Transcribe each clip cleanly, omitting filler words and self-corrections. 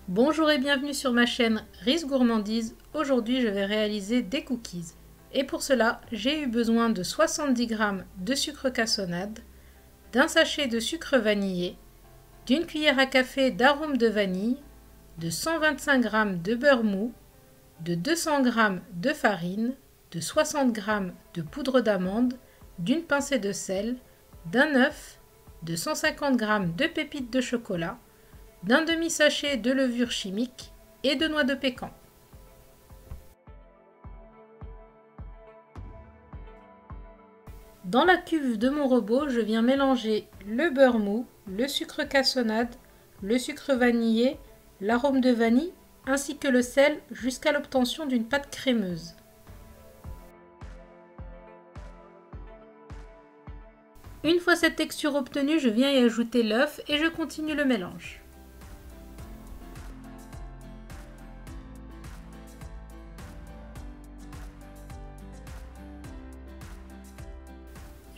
Bonjour et bienvenue sur ma chaîne Riz Gourmandise. Aujourd'hui je vais réaliser des cookies. Et pour cela j'ai eu besoin de 70 g de sucre cassonade, d'un sachet de sucre vanillé, d'une cuillère à café d'arôme de vanille, de 125 g de beurre mou, de 200 g de farine, de 60 g de poudre d'amande, d'une pincée de sel, d'un œuf, de 150 g de pépites de chocolat, d'un demi-sachet de levure chimique et de noix de pécan. Dans la cuve de mon robot, je viens mélanger le beurre mou, le sucre cassonade, le sucre vanillé, l'arôme de vanille ainsi que le sel jusqu'à l'obtention d'une pâte crémeuse. Une fois cette texture obtenue, je viens y ajouter l'œuf et je continue le mélange.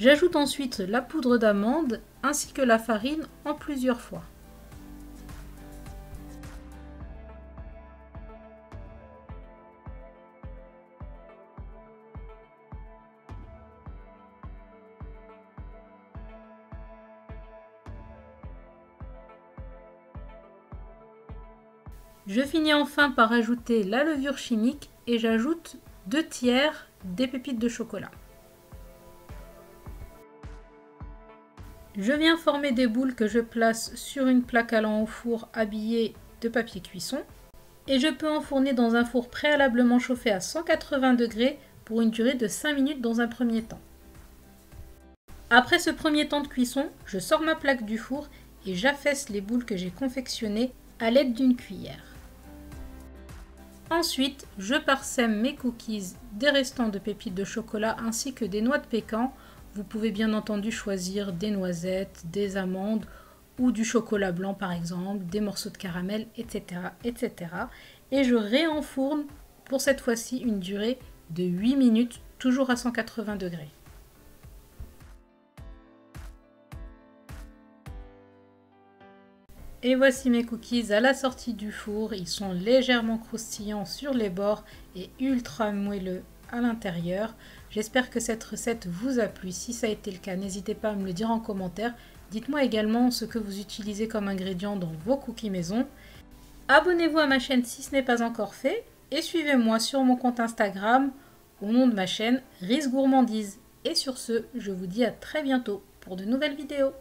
J'ajoute ensuite la poudre d'amande ainsi que la farine en plusieurs fois. Je finis enfin par ajouter la levure chimique et j'ajoute 2/3 des pépites de chocolat. Je viens former des boules que je place sur une plaque allant au four habillée de papier cuisson et je peux enfourner dans un four préalablement chauffé à 180 degrés pour une durée de 5 minutes dans un premier temps. Après ce premier temps de cuisson, je sors ma plaque du four et j'affaisse les boules que j'ai confectionnées à l'aide d'une cuillère. Ensuite, je parsème mes cookies des restants de pépites de chocolat ainsi que des noix de pécan. Vous pouvez bien entendu choisir des noisettes, des amandes ou du chocolat blanc par exemple, des morceaux de caramel, etc. etc. Et je réenfourne pour cette fois-ci une durée de 8 minutes, toujours à 180 degrés. Et voici mes cookies à la sortie du four. Ils sont légèrement croustillants sur les bords et ultra moelleux à l'intérieur. J'espère que cette recette vous a plu. Si ça a été le cas, n'hésitez pas à me le dire en commentaire. Dites-moi également ce que vous utilisez comme ingrédients dans vos cookies maison. Abonnez-vous à ma chaîne si ce n'est pas encore fait et suivez-moi sur mon compte Instagram au nom de ma chaîne Riz Gourmandise. Et sur ce, je vous dis à très bientôt pour de nouvelles vidéos.